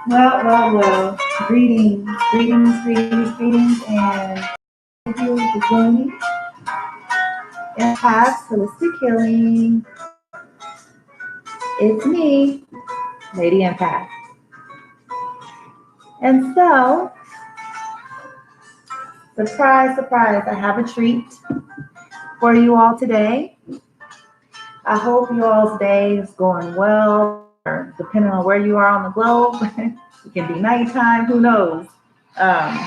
Well. Greetings, and thank you for joining Empath Holistic Healing. It's me, Lady Empath. And so, surprise, I have a treat for you all today. I hope you all's day is going well, or depending on where you are on the globe. It can be nighttime, who knows? Um,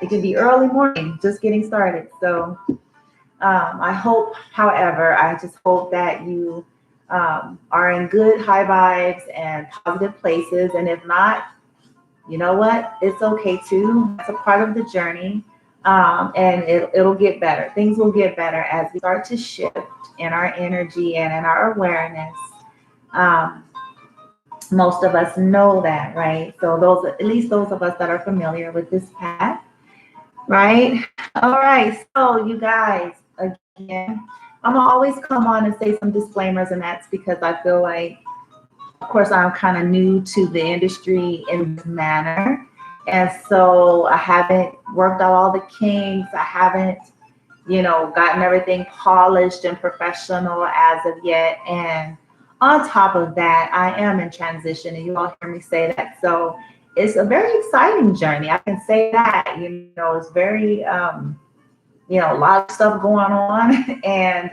it can be early morning, just getting started. So, I hope, however, I just hope that you are in good high vibes and positive places. And if not, you know what? It's okay too. It's a part of the journey. And it'll get better. Things will get better as we start to shift in our energy and in our awareness. Um, Most of us know that, right? So those, at least those of us that are familiar with this path, right? All right. So you guys, again, I'm gonna always come on and say some disclaimers, and that's because I feel like, of course, I'm kind of new to the industry in this manner, and so I haven't worked out all the kinks. I haven't, gotten everything polished and professional as of yet. And on top of that, I am in transition, and you all hear me say that. So it's a very exciting journey. I can say that. It's very a lot of stuff going on. And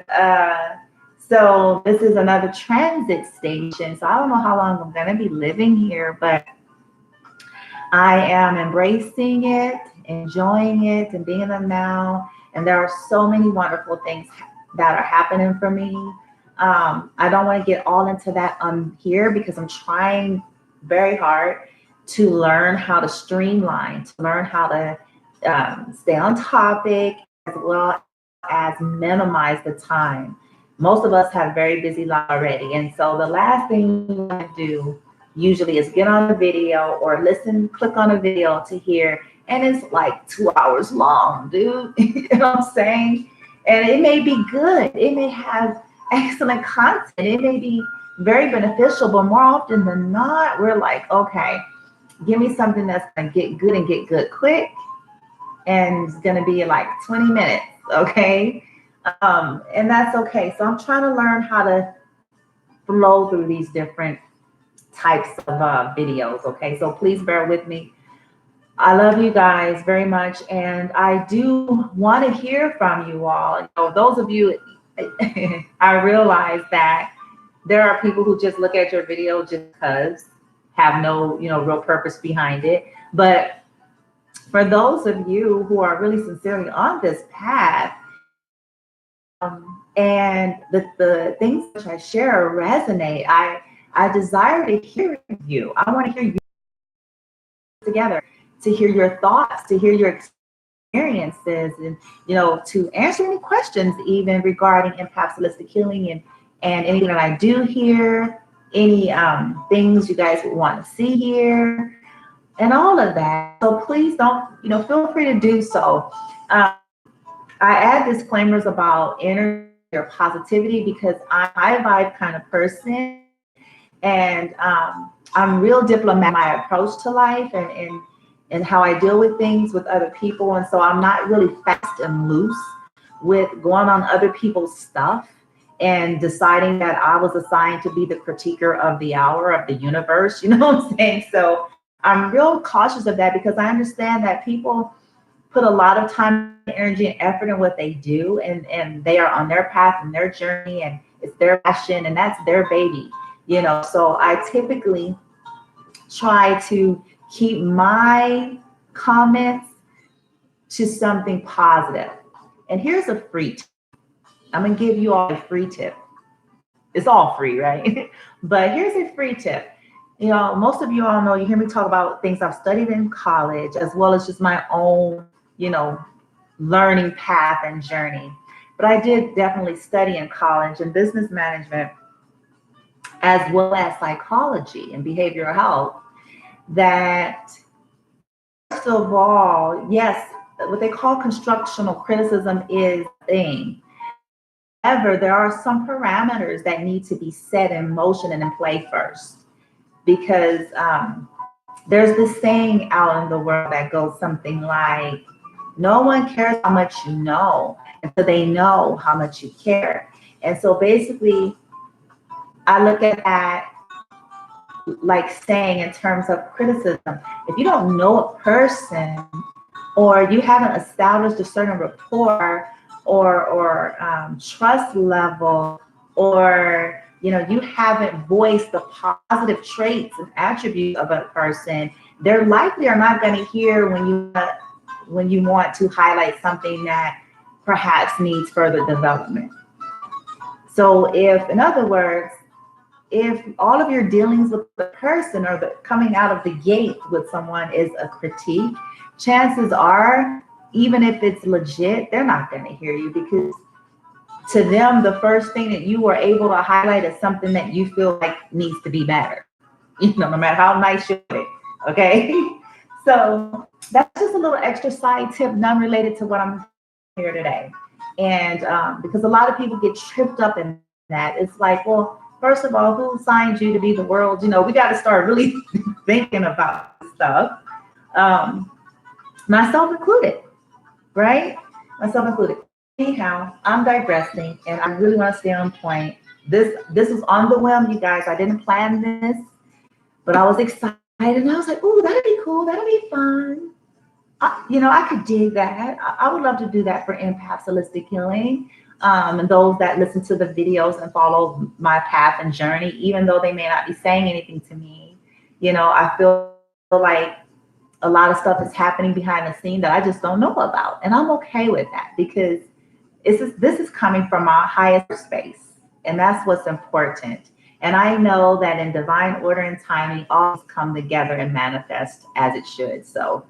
so this is another transit station. So I don't know how long I'm going to be living here, but I am embracing it, enjoying it, and being in them now. And there are so many wonderful things that are happening for me. I don't want to get all into that here because I'm trying very hard to learn how to streamline, to learn how to stay on topic, as well as minimize the time. Most of us have very busy lives already. And so the last thing you want to do usually is get on a video or click on a video to hear. And it's like 2 hours long, dude. You know what I'm saying? And it may be good. It may have excellent content. It may be very beneficial, but more often than not, we're like, okay, give me something that's going to get good and get good quick. And it's going to be like 20 minutes. Okay. And that's okay. So I'm trying to learn how to flow through these different types of videos. Okay. So please bear with me. I love you guys very much. And I do want to hear from you all. Those of you, I realize that there are people who just look at your video just because, have no, real purpose behind it. But for those of you who are really sincerely on this path, and the things which I share resonate, I desire to hear you. I want to hear you together, to hear your thoughts, to hear your experiences, and to answer any questions even regarding empath holistic healing and anything that I do here, any things you guys would want to see here, and all of that. So please don't, feel free to do so. I add disclaimers about energy or positivity because I'm a high vibe kind of person, and I'm real diplomatic in my approach to life and how I deal with things with other people. And so I'm not really fast and loose with going on other people's stuff and deciding that I was assigned to be the critiquer of the hour of the universe. You know what I'm saying? So I'm real cautious of that because I understand that people put a lot of time, energy, and effort in what they do, and they are on their path and their journey, and it's their passion, and that's their baby. So I typically try to keep my comments to something positive. And here's a free tip. I'm gonna give you all a free tip. It's all free, right? But here's a free tip. Most of you all know, you hear me talk about things I've studied in college, as well as just my own, learning path and journey. But I did definitely study in college in business management, as well as psychology and behavioral health. That first of all, yes, what they call constructional criticism is a thing. However, there are some parameters that need to be set in motion and in play first, because There's this saying out in the world that goes something like, no one cares how much you know until they know how much you care. And so basically, I look at that like saying in terms of criticism. If you don't know a person, or you haven't established a certain rapport or trust level, or you haven't voiced the positive traits and attributes of a person, they're likely are not going to hear when you want to highlight something that perhaps needs further development. So if, in other words, if all of your dealings with the person or the coming out of the gate with someone is a critique, chances are, even if it's legit, they're not going to hear you, because to them, the first thing that you were able to highlight is something that you feel like needs to be better, no matter how nice you're it. Okay. So that's just a little extra side tip, non-related to what I'm here today. And because a lot of people get tripped up in that, it's like, well, first of all, who signed you to be the world? We got to start really thinking about stuff, myself included, right? Myself included. Anyhow, I'm digressing, and I really want to stay on point. This was on the whim, you guys. I didn't plan this, but I was excited, and I was like, "Ooh, that'd be cool. That'd be fun." I could dig that. I would love to do that for Empath Holistic Healing. And those that listen to the videos and follow my path and journey, even though they may not be saying anything to me, I feel like a lot of stuff is happening behind the scene that I just don't know about. And I'm okay with that, because this is coming from our highest space. And that's what's important. And I know that in divine order and timing, all come together and manifest as it should. So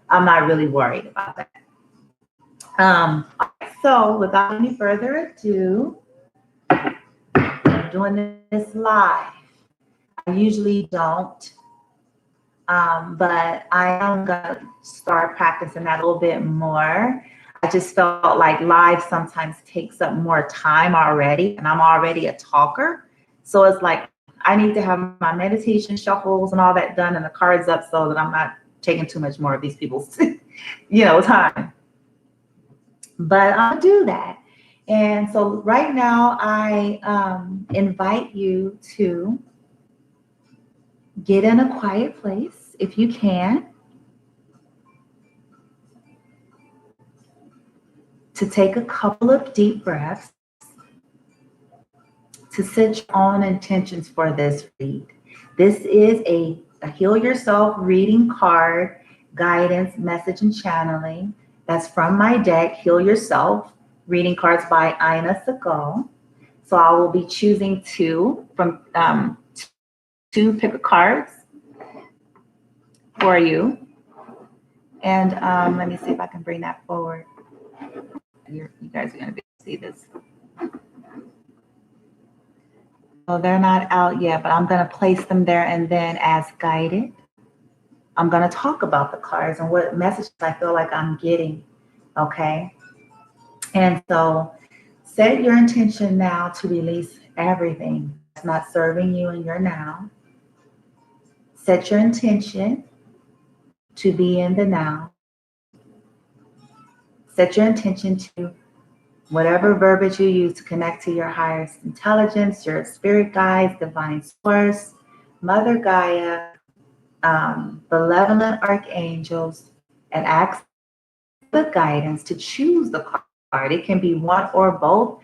I'm not really worried about that. So without any further ado, I'm doing this live. I usually don't, but I am gonna start practicing that a little bit more. I just felt like live sometimes takes up more time already, and I'm already a talker. So it's like I need to have my meditation shuffles and all that done and the cards up so that I'm not taking too much more of these people's time. But I'll do that. And so right now I invite you to get in a quiet place if you can, to take a couple of deep breaths, to set your own intentions for this read. This is a Heal Yourself reading card, guidance, message, and channeling. That's from my deck, Heal Yourself, reading cards by Inna Segal. So I will be choosing two pick of cards for you. And let me see if I can bring that forward. You guys are going to be able to see this. So they're not out yet, but I'm going to place them there, and then as guided, I'm going to talk about the cards and what messages I feel like I'm getting, okay? And so set your intention now to release everything that's not serving you in your now. Set your intention to be in the now. Set your intention to whatever verbiage you use to connect to your highest intelligence, your spirit guides, divine source, Mother Gaia, benevolent archangels, and ask the guidance to choose the card. It can be one or both,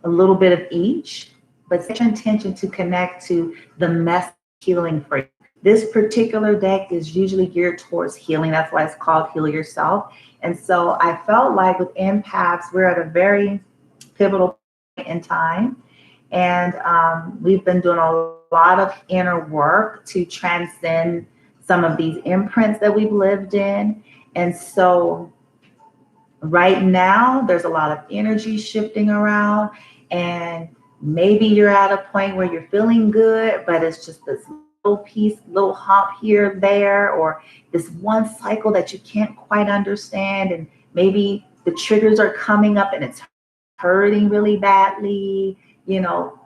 a little bit of each, but set your intention to connect to the message healing for you. This particular deck is usually geared towards healing. That's why it's called Heal Yourself. And so I felt like with empaths, we're at a very pivotal point in time. And we've been doing a lot of inner work to transcend some of these imprints that we've lived in. And so right now, there's a lot of energy shifting around. And maybe you're at a point where you're feeling good, but it's just this little piece, little hump here, there, or this one cycle that you can't quite understand. And maybe the triggers are coming up and it's hurting really badly,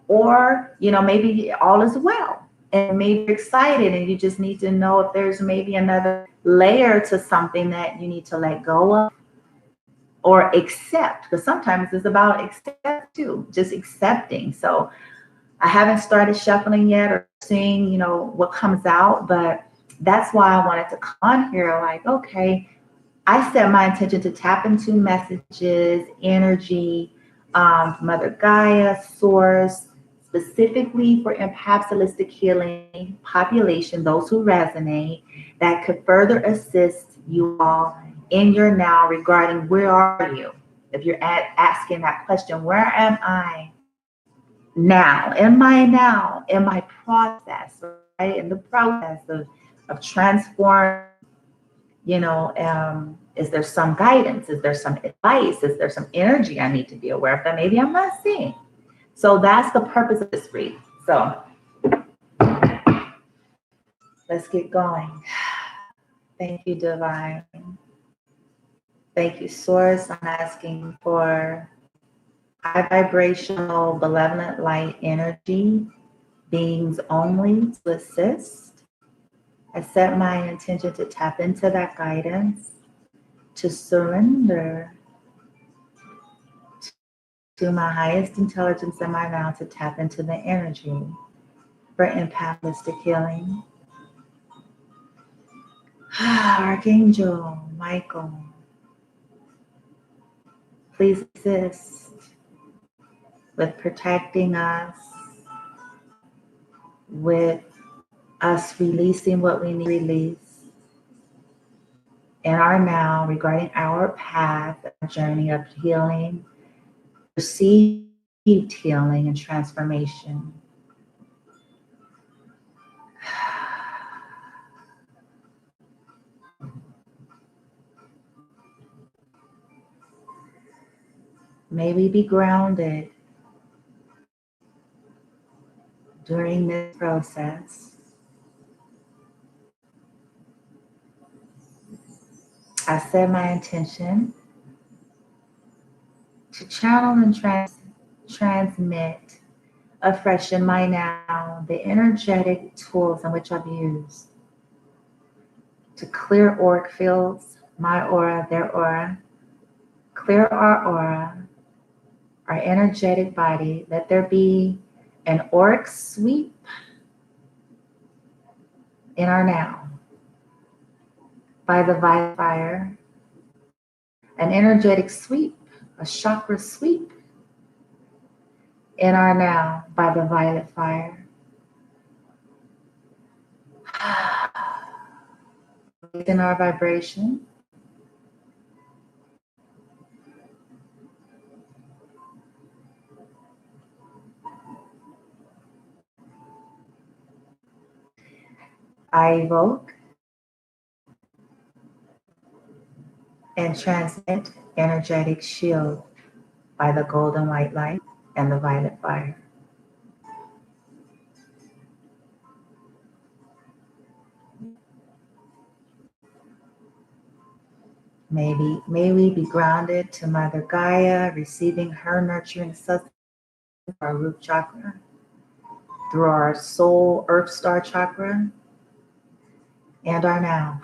or, maybe all is well and maybe you're excited and you just need to know if there's maybe another layer to something that you need to let go of or accept, because sometimes it's about accept too, just accepting. So I haven't started shuffling yet or seeing, what comes out, but that's why I wanted to come on here. Like, okay, I set my intention to tap into messages, energy, Mother Gaia, Source, specifically for empath holistic healing population, those who resonate, that could further assist you all in your now regarding where are you? If you're asking that question, where am I now? In my process, right? In the process of transforming, is there some guidance? Is there some advice? Is there some energy I need to be aware of that maybe I'm not seeing? So that's the purpose of this read. So let's get going. Thank you, Divine. Thank you, Source. I'm asking for high vibrational, benevolent light energy, beings only to assist. I set my intention to tap into that guidance, to surrender to my highest intelligence in my now, to tap into the energy for empathistic healing. Archangel Michael, please assist with protecting us, with us releasing what we need to release in our now regarding our path, our journey of healing, received healing and transformation. May we be grounded during this process. I set my intention to channel and transmit afresh in my now the energetic tools in which I've used to clear auric fields, my aura, their aura, clear our aura, our energetic body. Let there be an auric sweep in our now by the violet fire, an energetic sweep, a chakra sweep in our now by the violet fire. In our vibration. I evoke and transmit energetic shield by the golden white light and the violet fire. May we be grounded to Mother Gaia, receiving her nurturing sustenance through our root chakra, through our soul earth star chakra, and our now.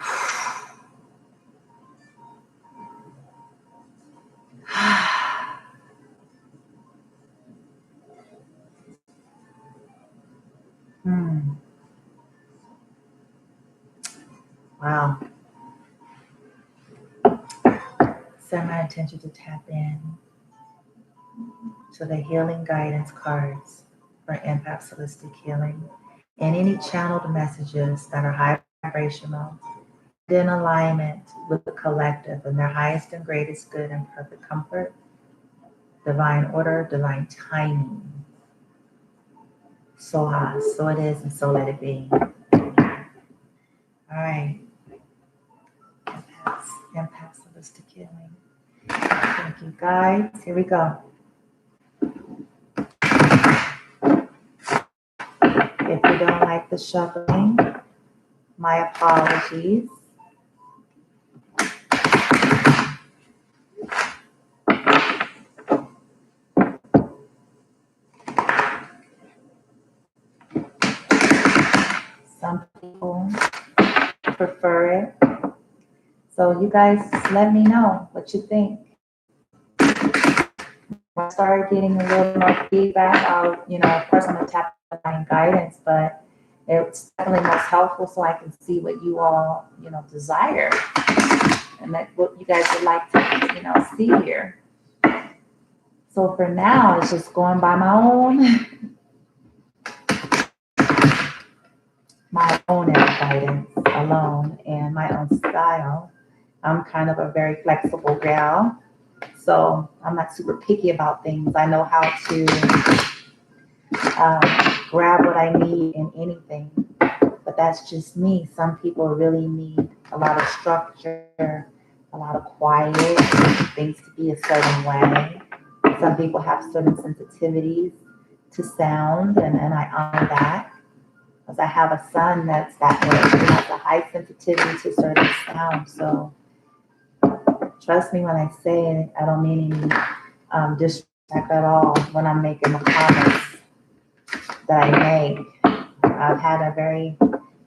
Wow. Set my intention to tap in to the healing guidance cards for empath holistic healing and any channeled messages that are high vibrational, in alignment with the collective and their highest and greatest good and perfect comfort, divine order, divine timing. So it is, and so let it be. All right. Empath holistic healing. Thank you, guys. Here we go. If you don't like the shuffling, my apologies. So you guys let me know what you think. When I start getting a little more feedback, I'll, of course I'm gonna tap my guidance, but it's definitely most helpful so I can see what you all, desire and that what you guys would like to, see here. So for now, it's just going by my own guidance alone and my own style. I'm kind of a very flexible gal, so I'm not super picky about things. I know how to grab what I need in anything, but that's just me. Some people really need a lot of structure, a lot of quiet, things to be a certain way. Some people have certain sensitivities to sound, and I honor that. Because I have a son that's that way. He has a high sensitivity to certain sounds. So trust me when I say it, I don't mean any disrespect at all when I'm making the comments that I make. I've had a very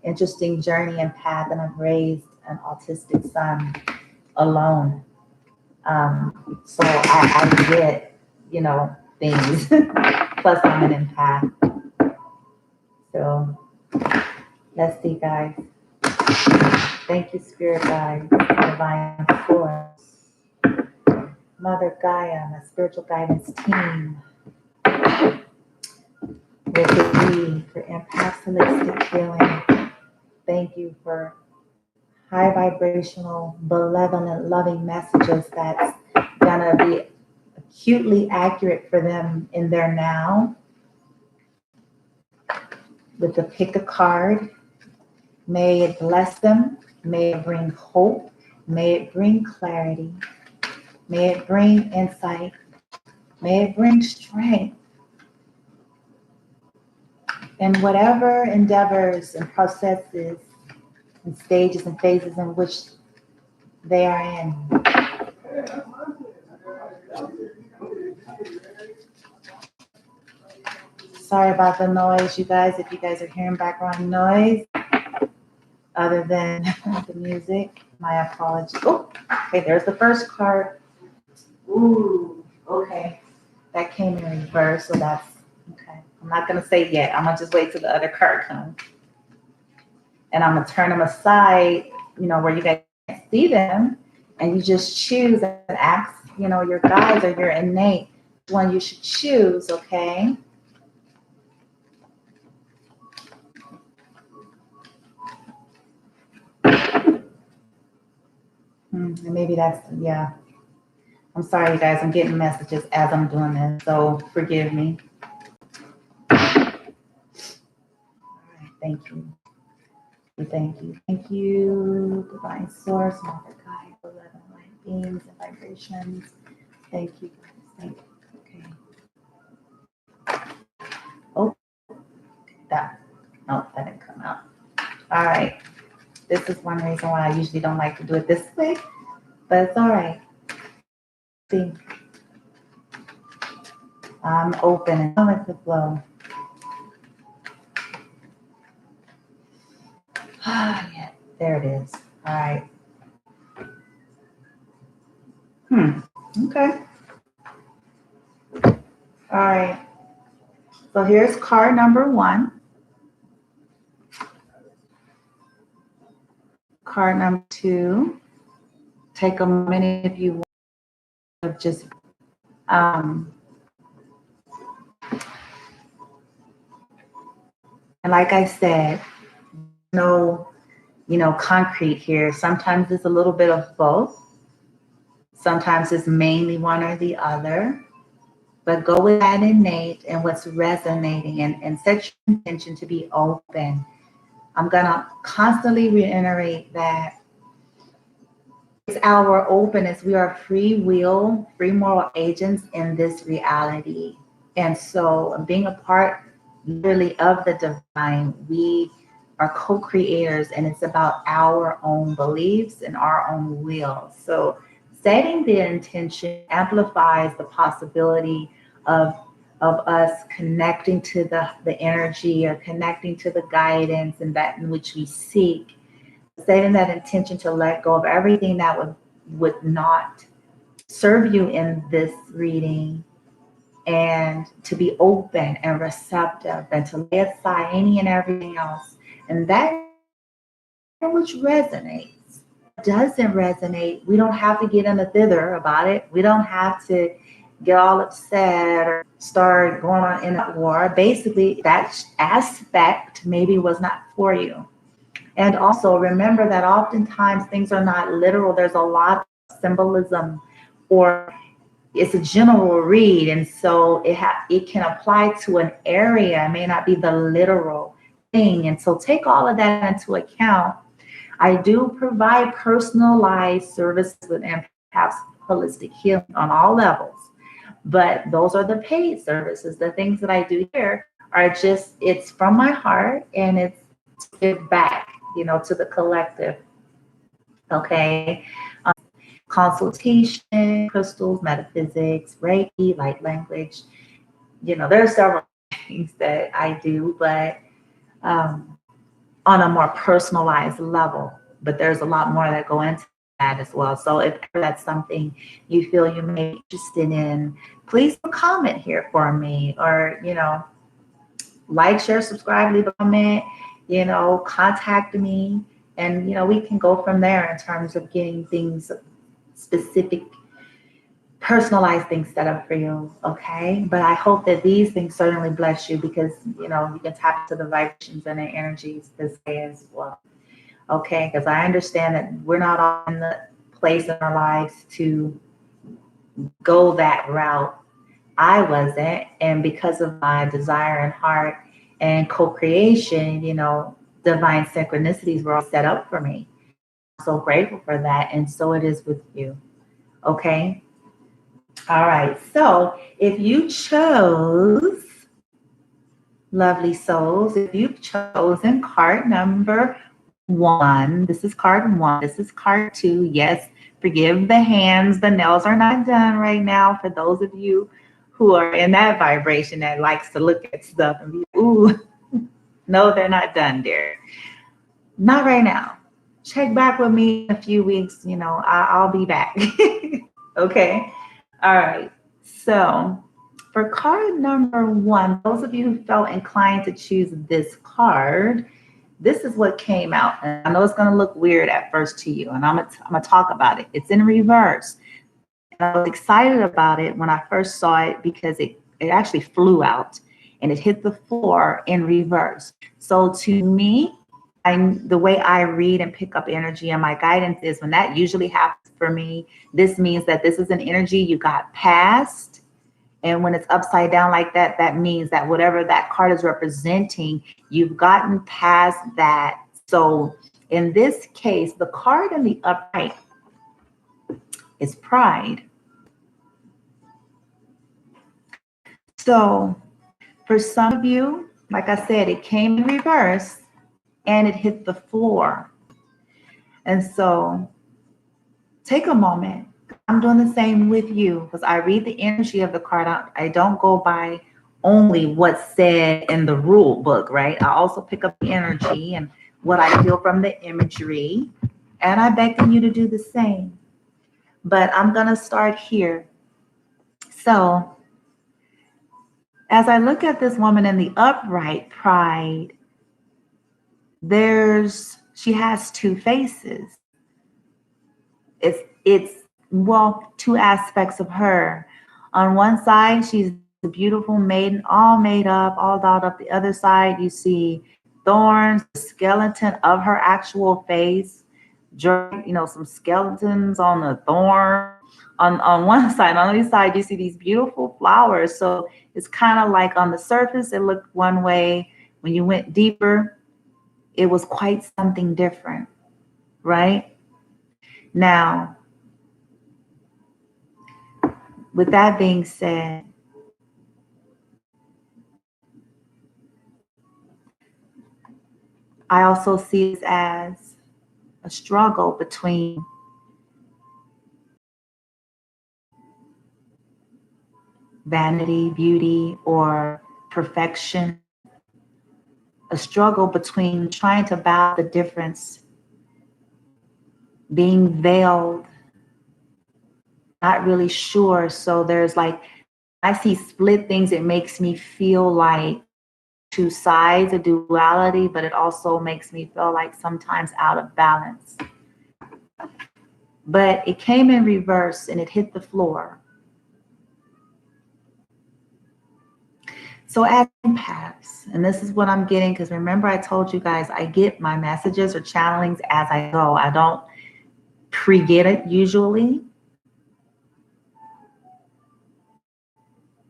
interesting journey and path, and I've raised an autistic son alone. So I get, things. Plus I'm an empath. So let's see, guys. Thank you, Spirit Guide, Divine Force, Mother Gaia, my spiritual guidance team. With the E for Empath Holistic Healing. Thank you for high vibrational, benevolent, loving messages that's gonna be acutely accurate for them in their now. With the pick a card, may it bless them, may it bring hope, may it bring clarity, may it bring insight, may it bring strength. And whatever endeavors and processes and stages and phases in which they are in. Sorry about the noise, you guys, if you guys are hearing background noise other than the music, my apologies. Oh, okay, there's the first card. Ooh, okay. That came in reverse, so that's okay. I'm not gonna say yet. I'm gonna just wait till the other card comes. And I'm gonna turn them aside, where you guys can't see them, and you just choose and ask, your guides or your innate which one you should choose, okay? And maybe that's, yeah. I'm sorry, you guys. I'm getting messages as I'm doing this, so forgive me. All right, thank you. Thank you. Thank you, Divine Source, Mother Guide, 11 light beings and vibrations. Thank you, guys. Thank you. Okay. Oh, that didn't come out. All right. This is one reason why I usually don't like to do it this way, but it's all right. See, I'm open and I'm with the flow. Yeah, there it is. All right. Okay. All right. So here's card number 1. Card number 2. Take a minute if you want to just and like I said, no, concrete here. Sometimes it's a little bit of both. Sometimes it's mainly one or the other. But go with that innate and what's resonating and set your intention to be open. I'm going to constantly reiterate that it's our openness. We are free will, free moral agents in this reality. And so being a part really of the divine, we are co-creators, and it's about our own beliefs and our own will. So setting the intention amplifies the possibility of us connecting to the energy or connecting to the guidance and that in which we seek. setting that intention to let go of everything that would not serve you in this reading, and to be open and receptive and to lay aside any and everything else. And that which resonates. Doesn't resonate, we don't have to get in a thither about it. We don't have to get all upset or start going on in a war. Basically, that aspect maybe was not for you. And also remember that oftentimes things are not literal. There's a lot of symbolism, or it's a general read, and so it can apply to an area. It may not be the literal thing, and so take all of that into account. I do provide personalized services with Empaths holistic healing on all levels, but those are the paid services. The things that I do here are just, it's from my heart, and it's to give back, to the collective. Okay. Consultation, crystals, metaphysics, Reiki, light language. There are several things that I do, but on a more personalized level. But there's a lot more that go into that as well. So if that's something you feel you may be interested in, please comment here for me, or like, share, subscribe, leave a comment, contact me, and we can go from there in terms of getting things specific, personalized things set up for you. Okay. But I hope that these things certainly bless you, because you can tap into the vibrations and the energies this way as well. Okay, because I understand that we're not all in the place in our lives to go that route. I wasn't, and because of my desire and heart and co-creation, divine synchronicities were all set up for me. I'm so grateful for that, and so it is with you. Okay. All right. So if you chose, lovely souls, if you've chosen card number 1, this is card 1, this is card 2. Yes, forgive the hands, the nails are not done right now. For those of you who are in that vibration that likes to look at stuff and be, ooh, no, they're not done, dear. Not right now. Check back with me in a few weeks. I'll be back. Okay. All right. So for card number 1, those of you who felt inclined to choose this card, this is what came out. And I know it's going to look weird at first to you, and I'm gonna talk about it. It's in reverse. And I was excited about it when I first saw it, because it actually flew out and it hit the floor in reverse. So to me, the way I read and pick up energy, and my guidance is, when that usually happens for me, this means that this is an energy you got past. And when it's upside down like that, that means that whatever that card is representing, you've gotten past that. So in this case, the card in the upright is pride. So for some of you, like I said, it came in reverse and it hit the floor. And so take a moment. I'm doing the same with you, because I read the energy of the card. I don't go by only what's said in the rule book, right? I also pick up the energy and what I feel from the imagery, and I beckon you to do the same. But I'm going to start here. So as I look at this woman in the upright pride, she has 2 faces. It's well, 2 aspects of her. On one side, she's a beautiful maiden, all made up, all dolled up. The other side, you see thorns, the skeleton of her actual face, some skeletons on the thorn. On one side, on the other side, you see these beautiful flowers. So it's kind of like, on the surface, it looked one way. When you went deeper, it was quite something different, right? Now, with that being said, I also see this as a struggle between vanity, beauty, or perfection. A struggle between trying to balance the difference being veiled, not really sure. So there's like, I see split things. It makes me feel like two sides, a duality, but it also makes me feel like sometimes out of balance. But it came in reverse and it hit the floor. So as empaths, and this is what I'm getting, because remember I told you guys I get my messages or channelings as I go. I don't pre-get it usually.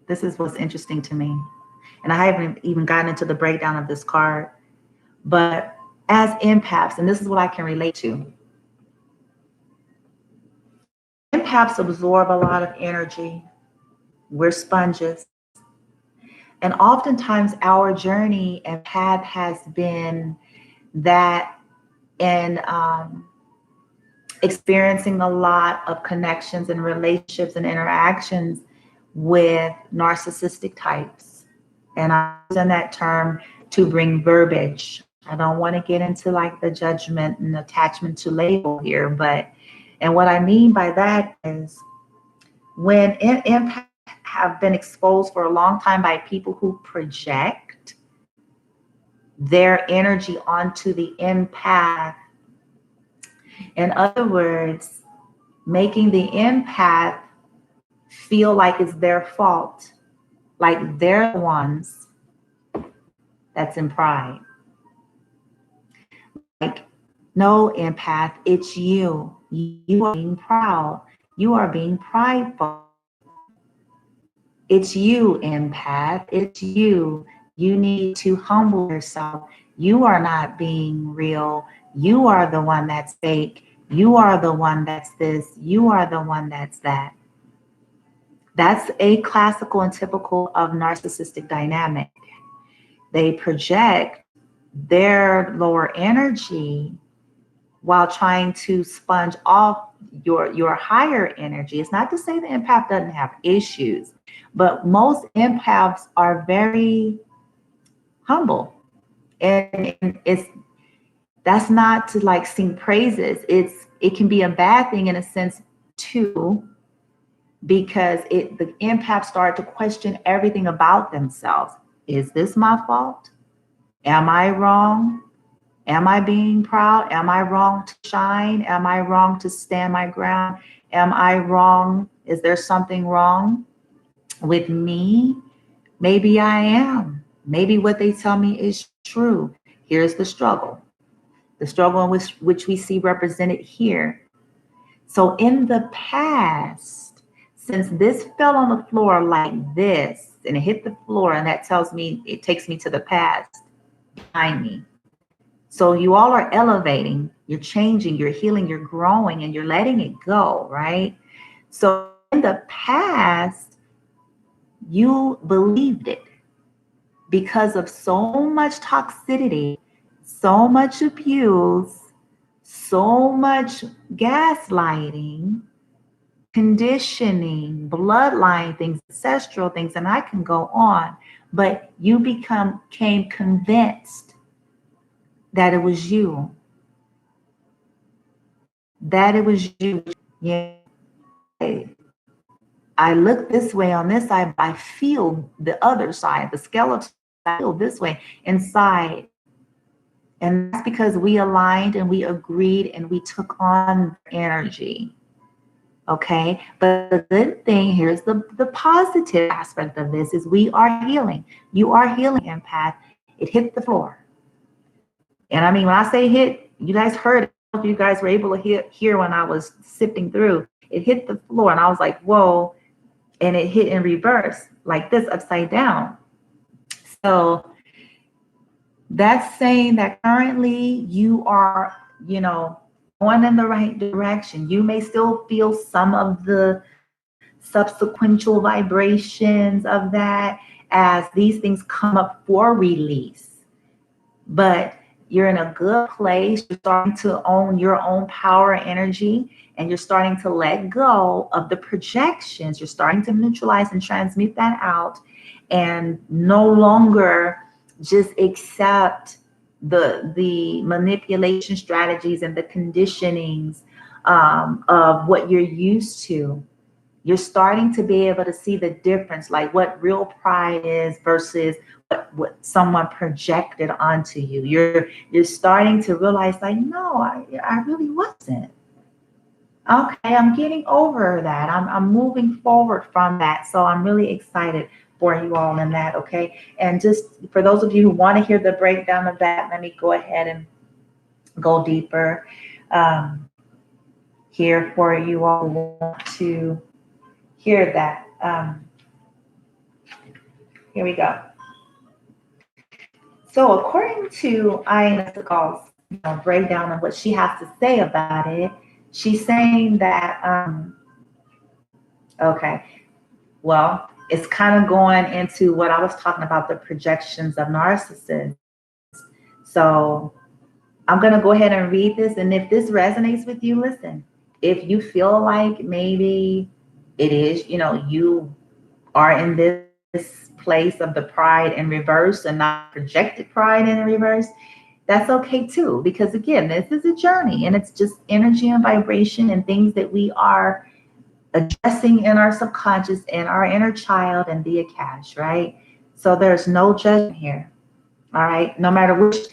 This is what's interesting to me. And I haven't even gotten into the breakdown of this card. But as empaths, and this is what I can relate to, empaths absorb a lot of energy. We're sponges. And oftentimes our journey and path has been that in experiencing a lot of connections and relationships and interactions with narcissistic types. And I use that term to bring verbiage. I don't want to get into like the judgment and attachment to label here, but, and what I mean by that is when empaths have been exposed for a long time by people who project their energy onto the empath. In other words, making the empath feel like it's their fault, like they're the ones that's in pride. Like, no, empath, it's you. You are being proud. You are being prideful. It's you, empath. It's you. You need to humble yourself. You are not being real. You are the one that's fake. You are the one that's this. You are the one that's that. That's a classical and typical of narcissistic dynamic. They project their lower energy while trying to sponge off your higher energy. It's not to say the empath doesn't have issues, but most empaths are very humble. And that's not to like sing praises. It can be a bad thing in a sense too, because the empaths start to question everything about themselves. Is this my fault? Am I wrong? Am I being proud? Am I wrong to shine? Am I wrong to stand my ground? Am I wrong? Is there something wrong with me? Maybe I am. Maybe what they tell me is true. Here's the struggle in which we see represented here. So in the past, since this fell on the floor like this, and it hit the floor, and that tells me, it takes me to the past behind me. So you all are elevating, you're changing, you're healing, you're growing, and you're letting it go, right? So in the past, you believed it because of so much toxicity, so much abuse, so much gaslighting, conditioning, bloodline things, ancestral things, and I can go on, but you became convinced that it was you. That it was you. Yeah. I look this way on this side, but I feel the other side, the skeleton, I feel this way inside. And that's because we aligned and we agreed and we took on energy. Okay. But the good thing, here's the positive aspect of this, is we are healing. You are healing, empath. It hit the floor. And I mean, when I say hit, you guys heard it. You guys were able to hear when I was sifting through. It hit the floor and I was like, whoa. And it hit in reverse, like this, upside down. So that's saying that currently you are, going in the right direction. You may still feel some of the subsequential vibrations of that as these things come up for release. But you're in a good place. You're starting to own your own power and energy, and you're starting to let go of the projections. You're starting to neutralize and transmute that out, and no longer just accept the manipulation strategies and the conditionings of what you're used to. You're starting to be able to see the difference, like what real pride is versus what someone projected onto you. You're starting to realize, like, no, I really wasn't. Okay, I'm getting over that. I'm moving forward from that. So I'm really excited for you all in that. Okay. And just for those of you who want to hear the breakdown of that, let me go ahead and go deeper here for you all who want to hear that. Here we go. So according to Inna Segal's breakdown of what she has to say about it, she's saying that, okay, well, it's kind of going into what I was talking about, the projections of narcissists. So I'm going to go ahead and read this. And if this resonates with you, listen. If you feel like maybe it is, you are in this place of the pride in reverse and not projected pride in reverse, that's okay too. Because again, this is a journey and it's just energy and vibration and things that we are addressing in our subconscious and our inner child and the Akash, right? So there's no judgment here. All right. No matter which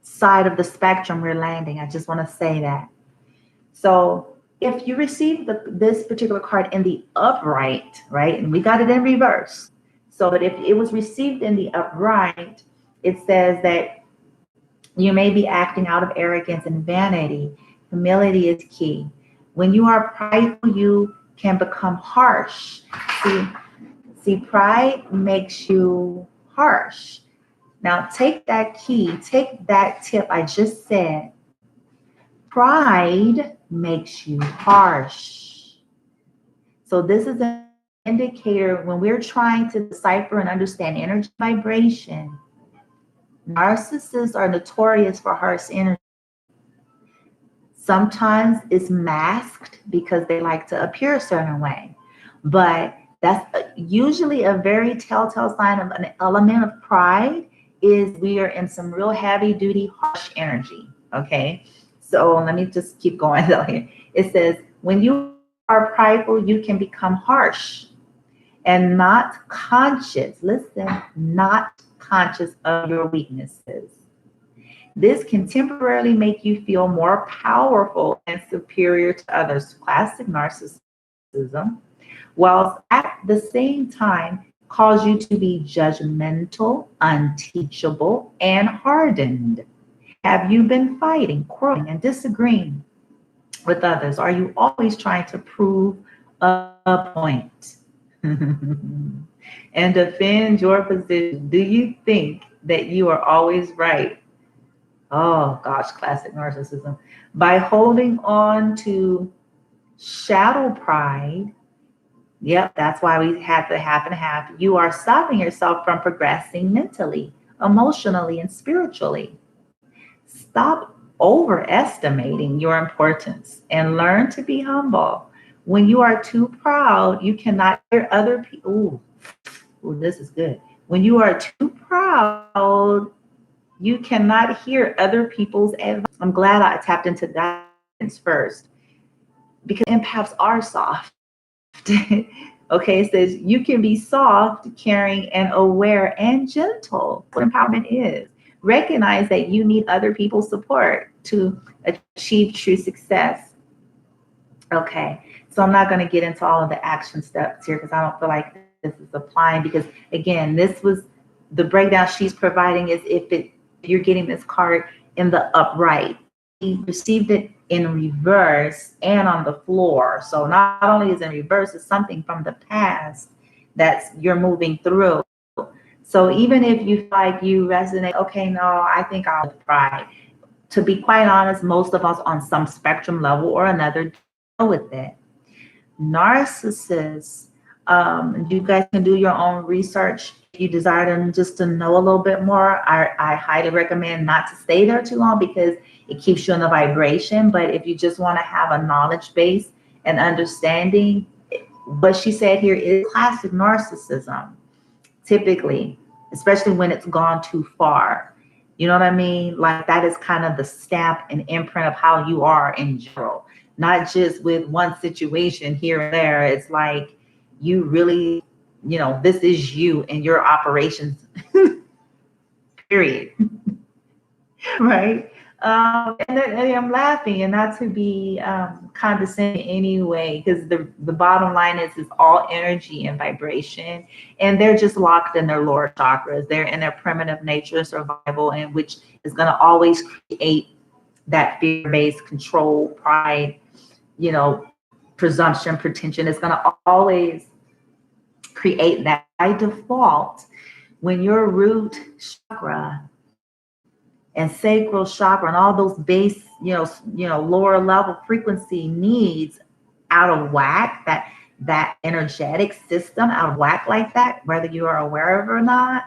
side of the spectrum we're landing, I just want to say that. So if you receive this particular card in the upright, right, and we got it in reverse. So that if it was received in the upright, it says that you may be acting out of arrogance and vanity. Humility is key. When you are prideful, you can become harsh. See, pride makes you harsh. Now take that key, take that tip I just said. Pride makes you harsh. So this is an indicator when we're trying to decipher and understand energy vibration. Narcissists are notorious for harsh energy. Sometimes it's masked because they like to appear a certain way, but that's usually a very telltale sign of an element of pride is we are in some real heavy duty harsh energy. Okay, so let me just keep going down here. It says when you are prideful, you can become harsh and not conscious. Listen, not conscious of your weaknesses. This can temporarily make you feel more powerful and superior to others, classic narcissism, whilst at the same time cause you to be judgmental, unteachable, and hardened. Have you been fighting, quarreling, and disagreeing with others? Are you always trying to prove a point and defend your position? Do you think that you are always right? Oh gosh, classic narcissism. By holding on to shadow pride, yep, that's why we have the half and half. You are stopping yourself from progressing mentally, emotionally, and spiritually. Stop overestimating your importance and learn to be humble. When you are too proud, you cannot hear other people. Ooh, this is good. When you are too proud, you cannot hear other people's advice. I'm glad I tapped into guidance first because empaths are soft. Okay, it says you can be soft, caring, and aware and gentle. What empowerment is. Recognize that you need other people's support to achieve true success. Okay, so I'm not going to get into all of the action steps here because I don't feel like this is applying because, again, this was the breakdown she's providing is if you're getting this card in the upright. He received it in reverse and on the floor. So not only is it in reverse, it's something from the past that's you're moving through. So even if you feel like you resonate, okay, no, I think I'll pride. To be quite honest, most of us on some spectrum level or another deal with it. Narcissists, you guys can do your own research. If you desire to just to know a little bit more, I highly recommend not to stay there too long because it keeps you in the vibration. But if you just want to have a knowledge base and understanding, what she said here is classic narcissism, typically, especially when it's gone too far. You know what I mean? Like that is kind of the stamp and imprint of how you are in general. not just with one situation here and there. It's like you really, this is you and your operations, period. Right? And I'm laughing, and not to be condescending anyway, because the bottom line is it's all energy and vibration, and they're just locked in their lower chakras. They're in their primitive nature, survival, and which is going to always create that fear-based control, pride, presumption, pretension. It's going to always create that by default. When your root chakra and sacral chakra and all those base, lower level frequency needs out of whack, that energetic system out of whack like that, whether you are aware of it or not,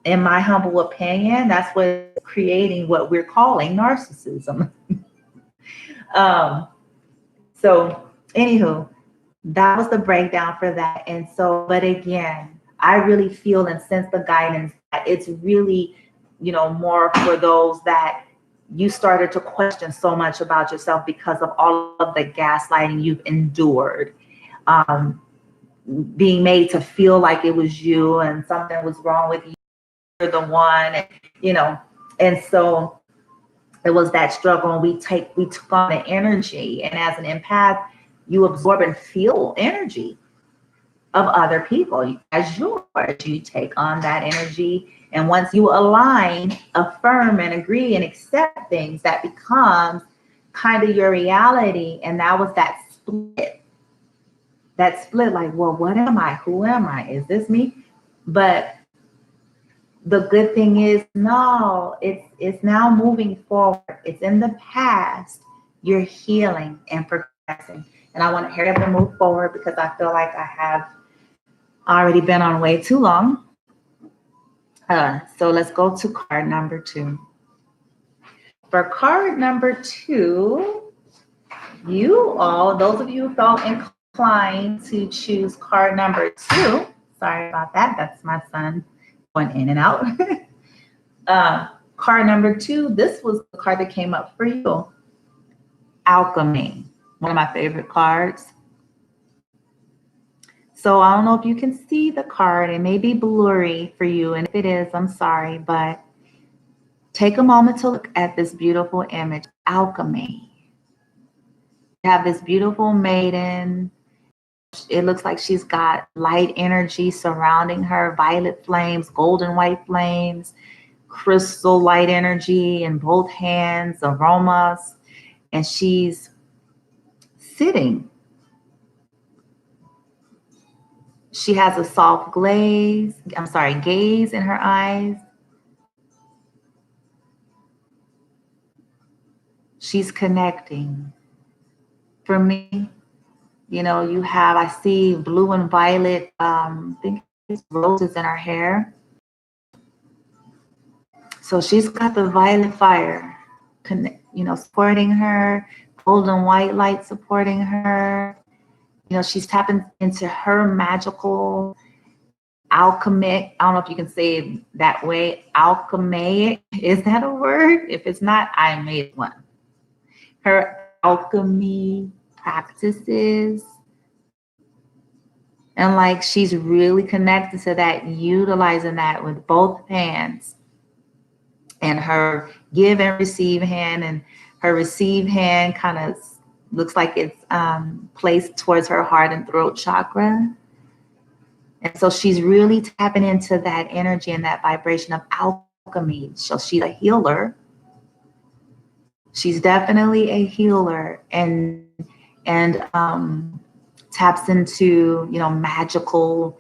in my humble opinion, that's what's creating what we're calling narcissism. So anywho, that was the breakdown for that. And so, but again, I really feel and sense the guidance that it's really, more for those that you started to question so much about yourself because of all of the gaslighting you've endured, being made to feel like it was you and something was wrong with you, you're the one, and so it was that struggle, and we took on the energy, and as an empath, you absorb and feel energy of other people as yours. You take on that energy, and once you align, affirm, and agree and accept things, that becomes kind of your reality. And that was that split. Like, well, what am I? Who am I? Is this me? But the good thing is, no, it's now moving forward. It's in the past. You're healing and progressing. And I want to hurry up and move forward because I feel like I have already been on way too long. So let's go to card number 2. For card number 2, those of you who felt inclined to choose card number 2, sorry about that. That's my son going in and out. Card number 2, this was the card that came up for you. Alchemy, one of my favorite cards. So I don't know if you can see the card. It may be blurry for you, and if it is, I'm sorry, but take a moment to look at this beautiful image. Alchemy. You have this beautiful maiden. It looks like she's got light energy surrounding her, violet flames, golden white flames, crystal light energy in both hands, aromas, and she's sitting. She has a soft gaze in her eyes. She's connecting. For me, I see blue and violet, I think it's roses in her hair. So she's got the violet fire, supporting her, golden white light supporting her. She's tapping into her magical alchemic. I don't know if you can say it that way. Alchemic, is that a word? If it's not, I made one. Her alchemy practices. And like she's really connected to that, utilizing that with both hands. And her give and receive hand, and her receive hand kind of looks like it's placed towards her heart and throat chakra. And so she's really tapping into that energy and that vibration of alchemy. So she's a healer. She's definitely a healer, and taps into, magical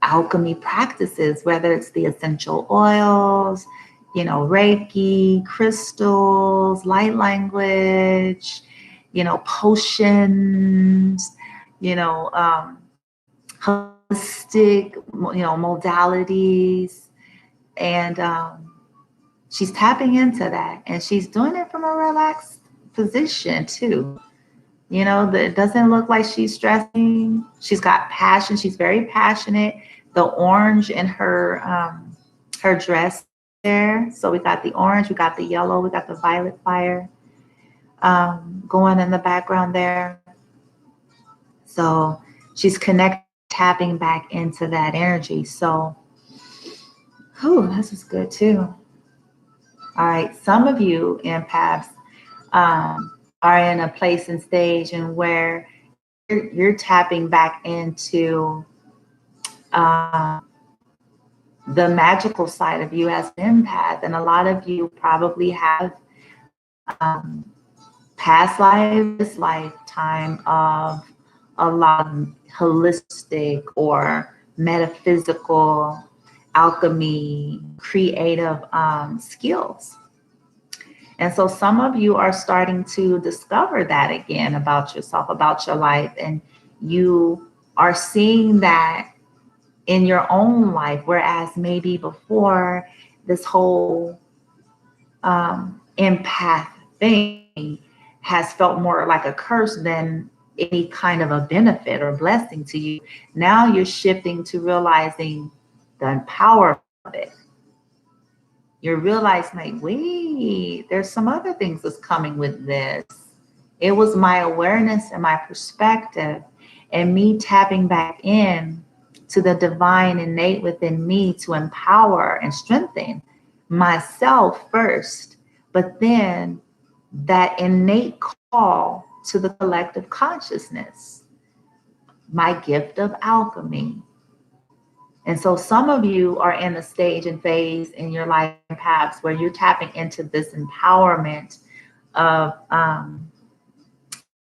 alchemy practices, whether it's the essential oils, Reiki, crystals, light language, potions, holistic, modalities. And she's tapping into that, and she's doing it from a relaxed position too. It doesn't look like she's stressing. She's got passion. She's very passionate. The orange in her dress there. So we got the orange, we got the yellow, we got the violet fire. going in the background there. So she's connected, tapping back into that energy. So, this is good too. All right, some of you empaths are in a place and stage and where you're tapping back into uh, the magical side of you as an empath, and a lot of you probably have um, past lives, this lifetime of a lot of holistic or metaphysical alchemy, creative skills. And so some of you are starting to discover that again about yourself, about your life, and you are seeing that in your own life, whereas maybe before this whole empath thing has felt more like a curse than any kind of a benefit or blessing to you. Now you're shifting to realizing the power of it. You're realizing, like, wait, there's some other things that's coming with this. It was my awareness and my perspective and me tapping back in to the divine innate within me to empower and strengthen myself first, but then that innate call to the collective consciousness, my gift of alchemy. And so some of you are in the stage and phase in your life paths where you're tapping into this empowerment of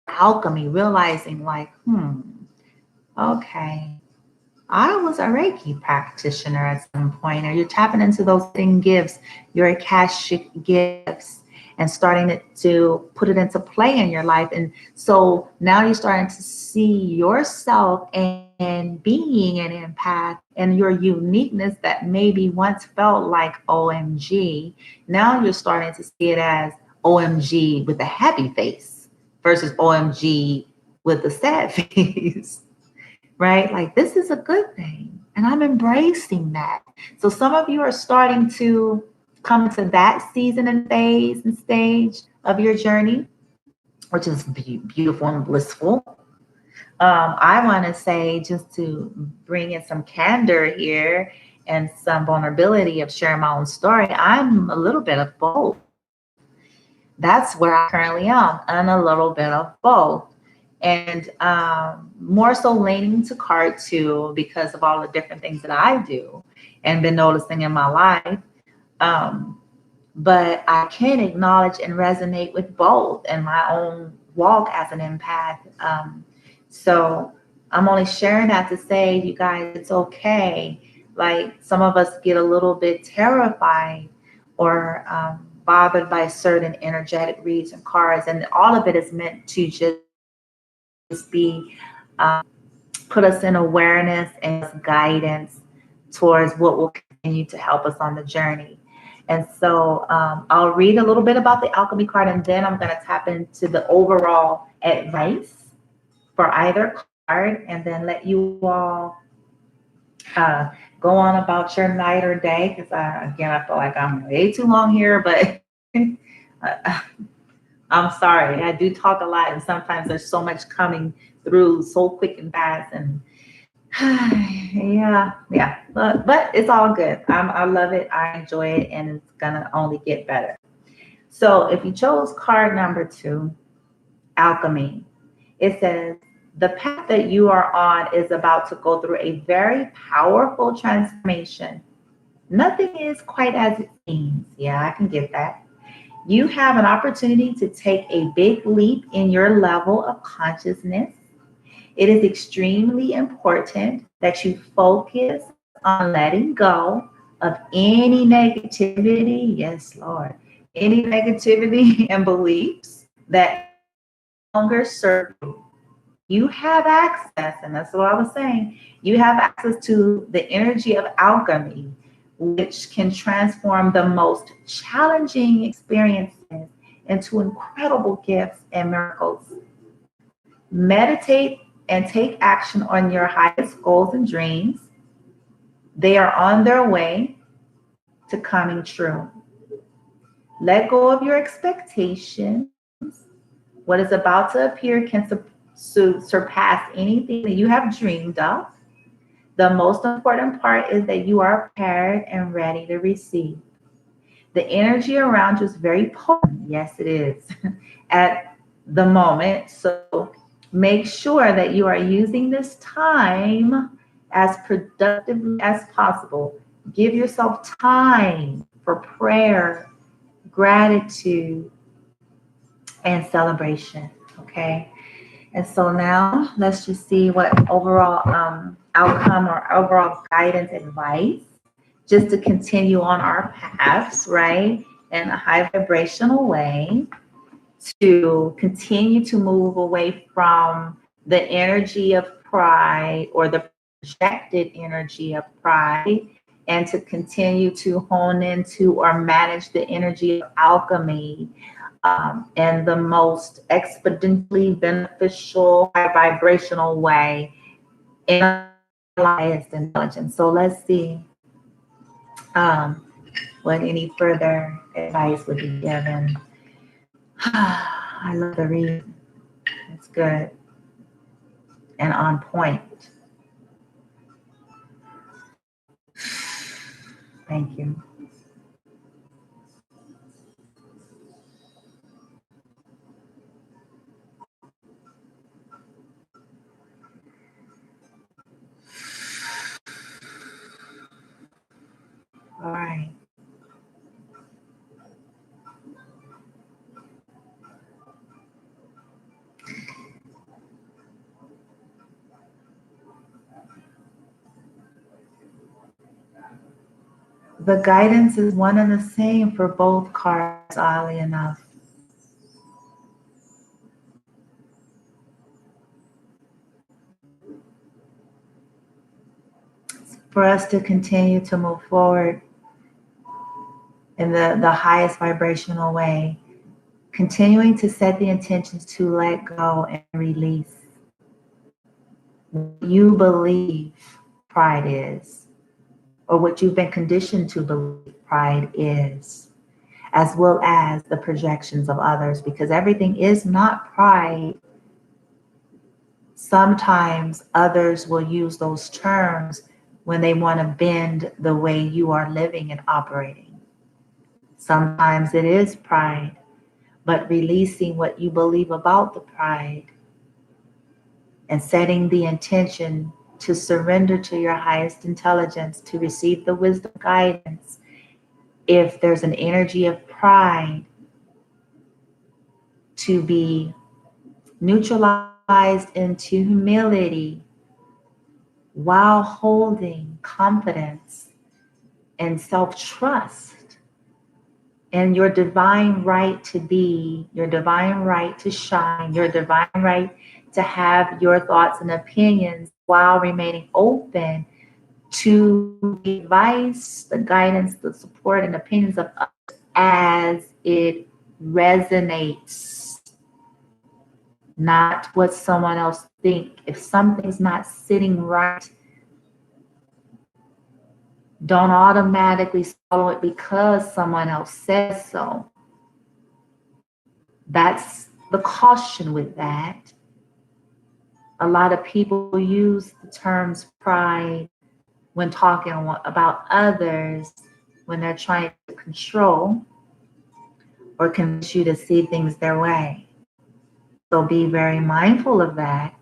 alchemy, realizing like, okay, I was a Reiki practitioner at some point, or you're tapping into those thing gifts, your Akashic gifts, and starting to put it into play in your life. And so now you're starting to see yourself and being an empath and your uniqueness that maybe once felt like OMG. Now you're starting to see it as OMG with a happy face versus OMG with a sad face. Right? Like, this is a good thing. And I'm embracing that. So some of you are starting to come to that season and phase and stage of your journey, which is beautiful and blissful. I want to say, just to bring in some candor here and some vulnerability of sharing my own story, I'm a little bit of both. That's where I currently am, and a little bit of both. And more so leaning to card two because of all the different things that I do and been noticing in my life. But I can acknowledge and resonate with both in my own walk as an empath. So I'm only sharing that to say, you guys, it's okay. Like, some of us get a little bit terrified or bothered by certain energetic reads and cards, and all of it is meant to just be put us in awareness and guidance towards what will continue to help us on the journey. And so I'll read a little bit about the alchemy card, and then I'm going to tap into the overall advice for either card, and then let you all go on about your night or day, because again, I feel like I'm way too long here, but I'm sorry. I do talk a lot, and sometimes there's so much coming through so quick and fast, and yeah. But it's all good. I love it. I enjoy it, and it's gonna only get better. So if you chose card number 2, alchemy, it says the path that you are on is about to go through a very powerful transformation. Nothing is quite as it seems. Yeah, I can get that. You have an opportunity to take a big leap in your level of consciousness. It is extremely important that you focus on letting go of any negativity, yes, Lord, any negativity and beliefs that no longer serve you. You have access, and that's what I was saying, you have access to the energy of alchemy, which can transform the most challenging experiences into incredible gifts and miracles. Meditate and take action on your highest goals and dreams. They are on their way to coming true. Let go of your expectations What is about to appear can surpass anything that you have dreamed of. The most important part is that you are prepared and ready to receive. The energy around you is very potent. Yes, it is at the moment. So make sure that you are using this time as productively as possible. Give yourself time for prayer, gratitude, and celebration. Okay. And so now let's just see what overall outcome or overall guidance advice, just to continue on our paths, right? In a high vibrational way, to continue to move away from the energy of pride or the projected energy of pride, and to continue to hone into or manage the energy of alchemy, in the most exponentially beneficial, high vibrational way in highest intelligence. So let's see um, what any further advice would be given. I love the read. It's good and on point. Thank you. All right. The guidance is one and the same for both cards, oddly enough. For us to continue to move forward in the highest vibrational way, continuing to set the intentions to let go and release what you believe pride is, or what you've been conditioned to believe pride is, as well as the projections of others, because everything is not pride. Sometimes others will use those terms when they want to bend the way you are living and operating. Sometimes it is pride, but releasing what you believe about the pride and setting the intention to surrender to your highest intelligence, to receive the wisdom guidance. If there's an energy of pride, to be neutralized into humility while holding confidence and self-trust and your divine right to be, your divine right to shine, your divine right to have your thoughts and opinions while remaining open to the advice, the guidance, the support, and opinions of others as it resonates, not what someone else thinks. If something's not sitting right, don't automatically follow it because someone else says so. That's the caution with that. A lot of people use the terms pride when talking about others, when they're trying to control or convince you to see things their way. So be very mindful of that,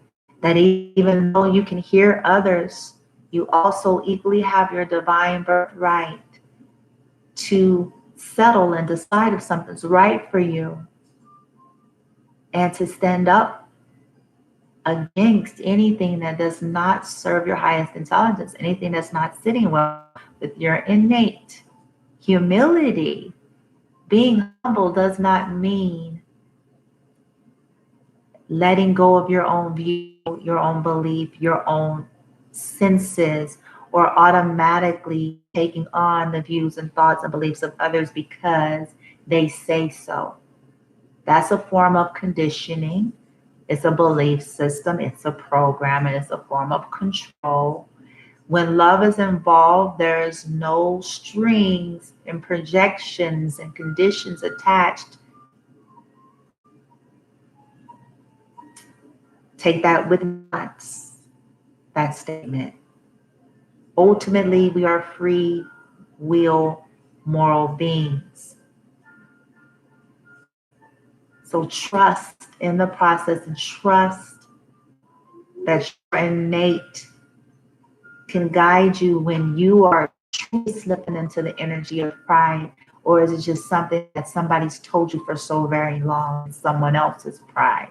that even though you can hear others, you also equally have your divine birthright to settle and decide if something's right for you, and to stand up against anything that does not serve your highest intelligence, anything that's not sitting well with your innate humility. Being humble does not mean letting go of your own view, your own belief, your own senses, or automatically taking on the views and thoughts and beliefs of others because they say so. That's a form of conditioning. It's a belief system. It's a program, and it's a form of control. When love is involved, there's no strings and projections and conditions attached Take that with nuts, that statement. Ultimately, we are free will moral beings. So trust in the process and trust that your innate can guide you when you are truly slipping into the energy of pride, or is it just something that somebody's told you for so very long, someone else's pride?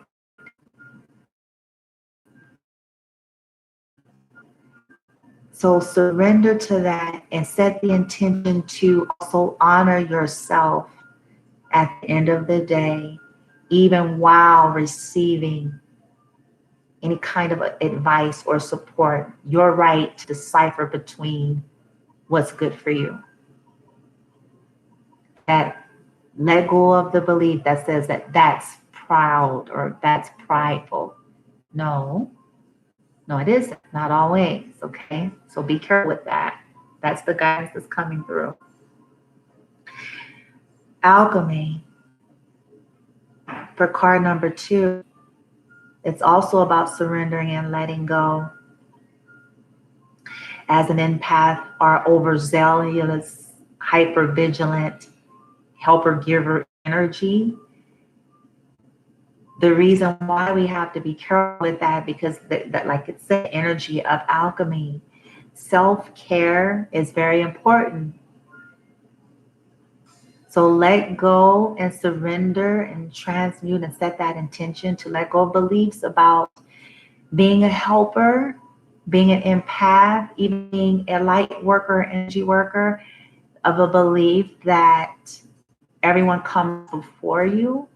So surrender to that and set the intention to also honor yourself at the end of the day, even while receiving any kind of advice or support. Your right to decipher between what's good for you. That let go of the belief that says that that's proud or that's prideful. No, no, it isn't. Not always. Okay. So be careful with that. That's the guidance that's coming through. Alchemy, for card number 2, it's also about surrendering and letting go. As an empath, our overzealous, hypervigilant, helper-giver energy. The reason why we have to be careful with that, because that like it said, energy of alchemy. Self-care is very important. So let go and surrender and transmute and set that intention to let go of beliefs about being a helper, being an empath, even being a light worker, energy worker, of a belief that everyone comes before you,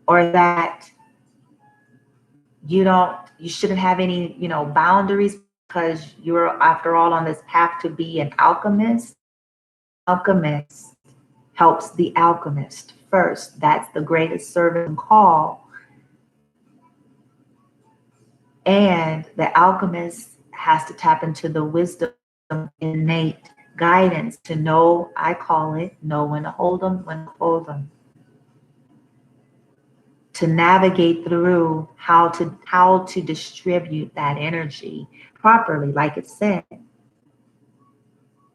or that you shouldn't have any, boundaries because you're, after all, on this path to be an alchemist. Alchemist helps the alchemist first. That's the greatest service and call. And the alchemist has to tap into the wisdom, innate guidance to know, I call it, know when to hold them, when to hold them. To navigate through how to distribute that energy properly, like it said.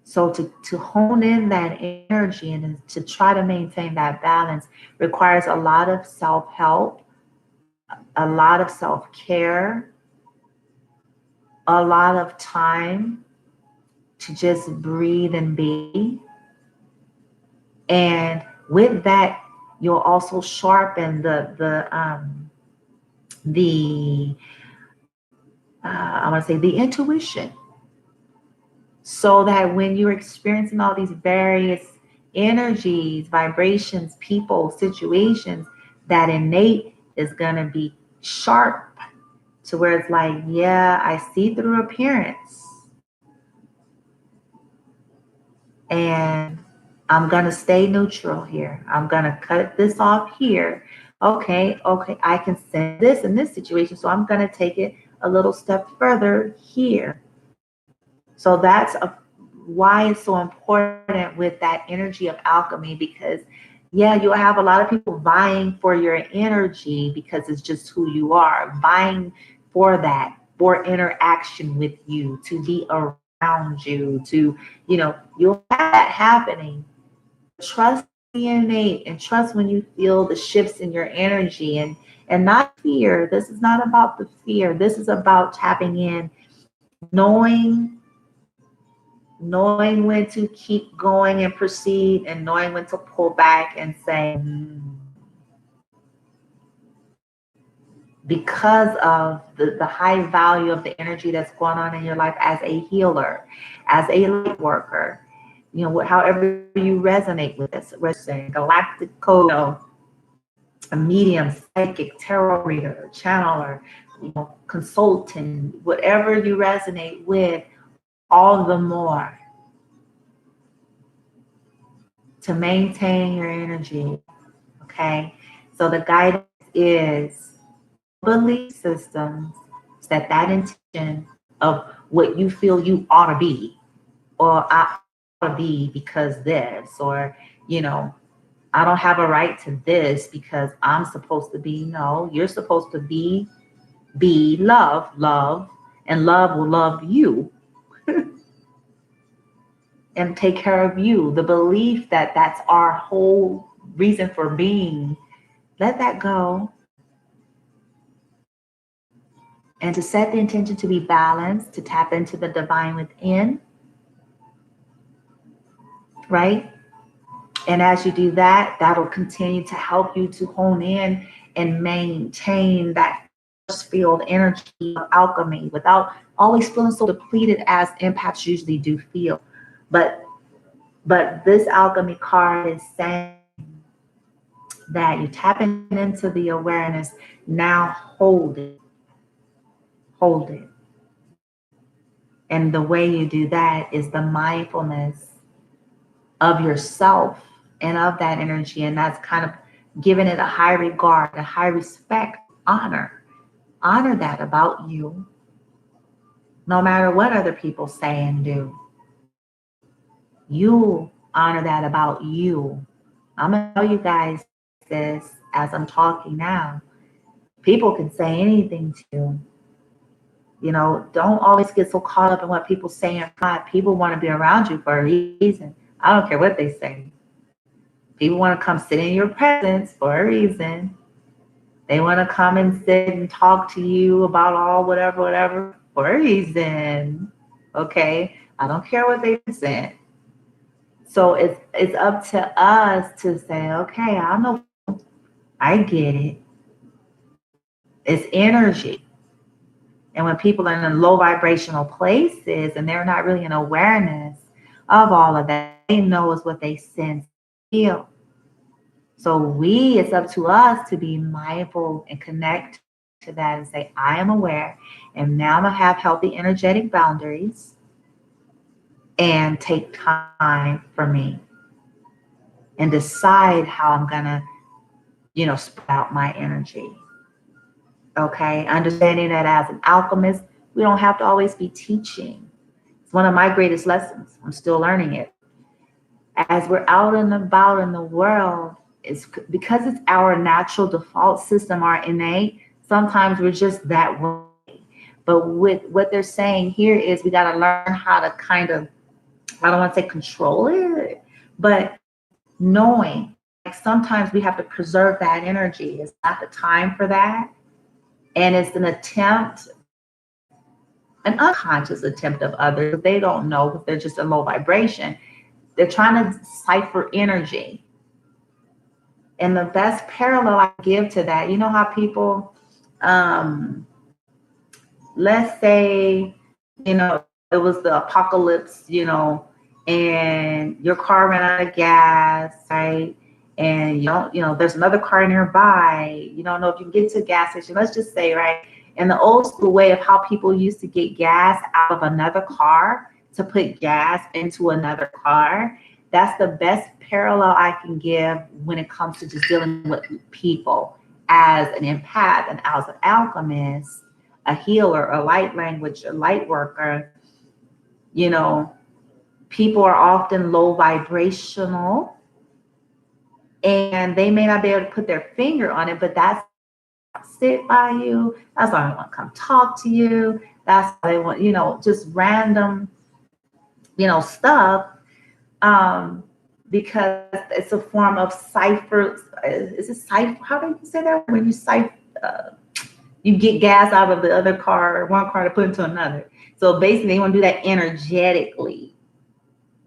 So to hone in that energy and to try to maintain that balance requires a lot of self-help, a lot of self-care, a lot of time to just breathe and be. And with that, you'll also sharpen I want to say the intuition, so that when you're experiencing all these various energies, vibrations, people, situations, that innate is going to be sharp to where it's like, yeah, I see through appearance. And I'm going to stay neutral here. I'm going to cut this off here. Okay, I can sense this in this situation, so I'm going to take it a little step further here. So that's why it's so important with that energy of alchemy, because you'll have a lot of people vying for your energy because it's just who you are, vying for that, for interaction with you, to be around you, to, you'll have that happening. Trust the innate and trust when you feel the shifts in your energy, and not fear. This is not about the fear. This is about tapping in, knowing when to keep going and proceed, and knowing when to pull back and say, because of the high value of the energy that's going on in your life as a healer, as a light worker, however you resonate with this, galactic code, a medium, psychic, tarot reader, channeler, consultant, whatever you resonate with, all the more to maintain your energy. Okay, so the guidance is belief systems, set that intention of what you feel you ought to be, or I ought to be because this, or I don't have a right to this because I'm supposed to be. No, you're supposed to be love, and love will love you and take care of you. The belief that that's our whole reason for being, let that go. And to set the intention to be balanced, to tap into the divine within, right? And as you do that, that'll continue to help you to hone in and maintain that force field energy of alchemy without always feeling so depleted as empaths usually do feel. But this alchemy card is saying that you tap into the awareness. Now hold it. And the way you do that is the mindfulness of yourself and of that energy. And that's kind of giving it a high regard, a high respect, honor. Honor that about you, no matter what other people say and do. You honor that about you. I'm going to tell you guys this as I'm talking now. People can say anything to you. You know, don't always get so caught up in what people say and not. People want to be around you for a reason. I don't care what they say. People want to come sit in your presence for a reason. They want to come and sit and talk to you about all whatever for a reason. Okay? I don't care what they present. So it's up to us to say, okay, I know, I get it. It's energy. And when people are in low vibrational places and they're not really in awareness of all of that, they know is what they sense, feel. So it's up to us to be mindful and connect to that and say, I am aware. And now I'm going to have healthy energetic boundaries and take time for me and decide how I'm going to, spread out my energy. Okay. Understanding that as an alchemist, we don't have to always be teaching. It's one of my greatest lessons. I'm still learning it. As we're out and about in the world, it's because it's our natural default system, our innate, sometimes we're just that way. But with what they're saying here is we got to learn how to kind of, I don't want to say control it, but knowing like sometimes we have to preserve that energy. It's not the time for that. And it's an unconscious attempt of others. They don't know because they're just a low vibration. They're trying to cipher energy. And the best parallel I give to that, you know how people, let's say, it was the apocalypse, and your car ran out of gas, right? And there's another car nearby. You don't know if you can get to a gas station. Let's just say, right? In the old school way of how people used to get gas out of another car to put gas into another car, that's the best parallel I can give when it comes to just dealing with people as an empath and as an alchemist, a healer, a light language, a light worker. People are often low vibrational and they may not be able to put their finger on it, but that's sit by you. That's why they want to come talk to you. That's why they want, just random, stuff. Because it's a form of cipher. Is it cipher? How do you say that? When you cipher, you get gas out of the other car, one car to put into another. So basically they want to do that energetically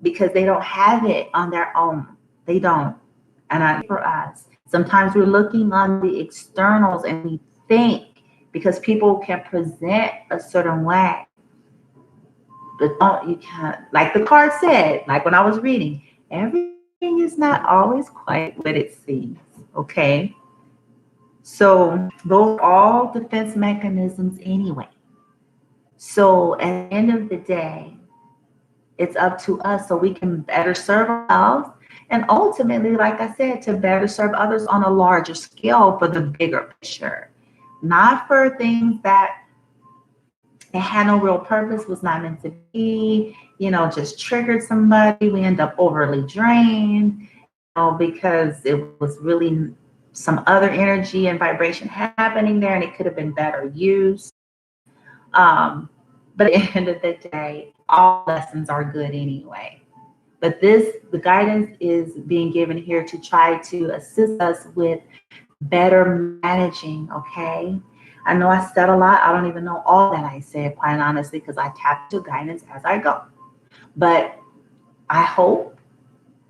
because they don't have it on their own. They don't. And for us, sometimes we're looking on the externals and we think because people can present a certain way. But you can't, like the card said, like when I was reading, everything is not always quite what it seems, okay? So those are all defense mechanisms anyway. So at the end of the day, it's up to us so we can better serve ourselves and ultimately, like I said, to better serve others on a larger scale for the bigger picture. Not for things that it had no real purpose, was not meant to be, just triggered somebody. We end up overly drained. because it was really some other energy and vibration happening there, and it could have been better used. Um, but at the end of the day, all lessons are good anyway. But the guidance is being given here to try to assist us with better managing, okay? I know I said a lot. I don't even know all that I said, quite honestly, because I tap to guidance as I go. But I hope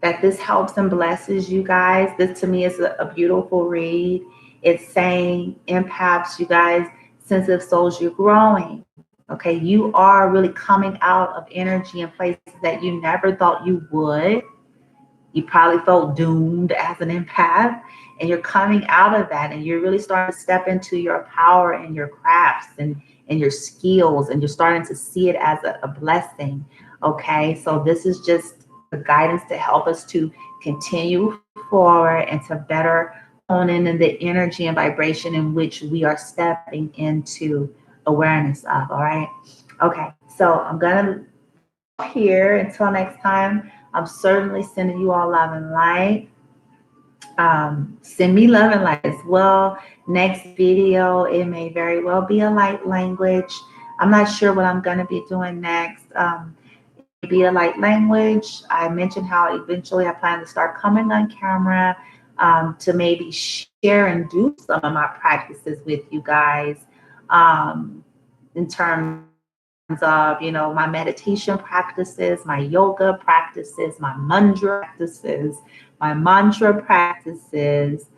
that this helps and blesses you guys. This to me is a beautiful read. It's saying, empaths, you guys, sensitive souls, you're growing. Okay, you are really coming out of energy in places that you never thought you would. You probably felt doomed as an empath, and you're coming out of that, and you're really starting to step into your power and your crafts and your skills, and you're starting to see it as a blessing. Okay, so this is just the guidance to help us to continue forward and to better hone in the energy and vibration in which we are stepping into awareness of. All right. Okay, so I'm gonna here until next time. I'm certainly sending you all love and light. Send me love and light as well. Next video, it may very well be a light language. I'm not sure what I'm going to be doing next. Be a light language. I mentioned how eventually I plan to start coming on camera to maybe share and do some of my practices with you guys in terms of, my meditation practices, my yoga practices, my mantra practices,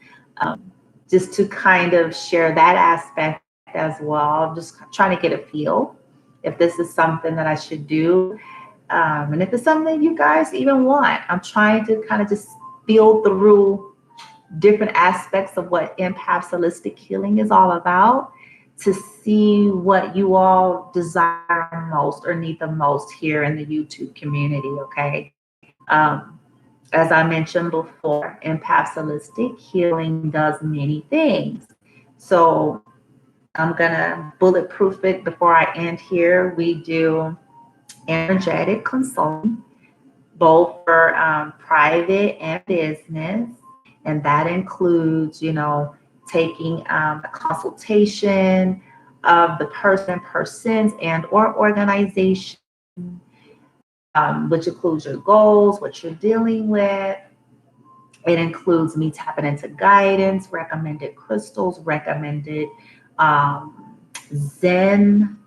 just to kind of share that aspect as well. I'm just trying to get a feel if this is something that I should do. And if it's something you guys even want, I'm trying to kind of just feel through different aspects of what empath holistic healing is all about, to see what you all desire most or need the most here in the YouTube community, okay? As I mentioned before, empath holistic healing does many things. So I'm gonna bulletproof it before I end here. We do energetic consulting, both for private and business. And that includes, taking a consultation of the persons and or organization, which includes your goals, what you're dealing with. It includes me tapping into guidance, recommended crystals, recommended Zen,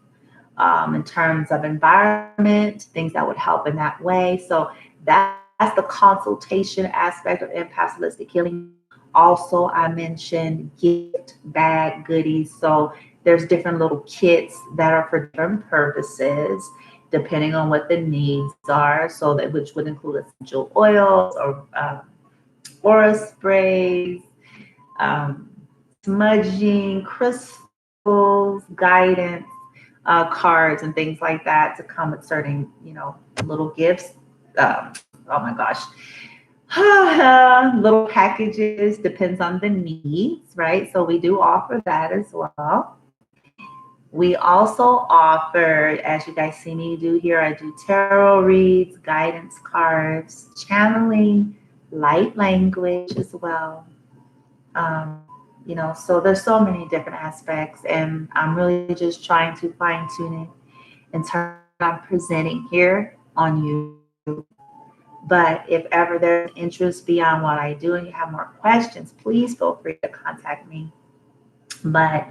in terms of environment, things that would help in that way. So that's the consultation aspect of empath holistic healing. Also, I mentioned gift bag goodies. So there's different little kits that are for different purposes, depending on what the needs are. So that which would include essential oils or aura sprays, smudging, crystals, guidance, cards and things like that to come with certain, little gifts. Oh my gosh. Little packages, depends on the needs, right? So we do offer that as well. We also offer, as you guys see me do here, I do tarot reads, guidance cards, channeling, light language as well. So there's so many different aspects, and I'm really just trying to fine tune it in terms of I'm presenting here on YouTube. But if ever there's interest beyond what I do and you have more questions, please feel free to contact me. But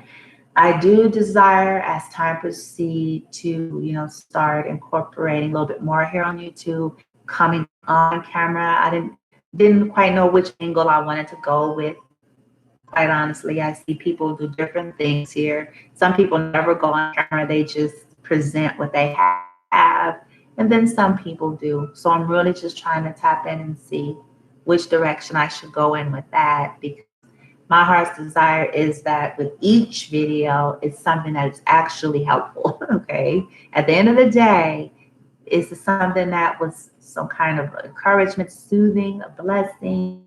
I do desire, as time proceeds, to start incorporating a little bit more here on YouTube, coming on camera. I didn't quite know which angle I wanted to go with. Quite honestly, I see people do different things here. Some people never go on camera, they just present what they have. And then some people do. So I'm really just trying to tap in and see which direction I should go in with that, because my heart's desire is that with each video, it's something that is actually helpful, okay? At the end of the day, it's something that was some kind of encouragement, soothing, a blessing.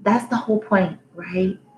That's the whole point, right?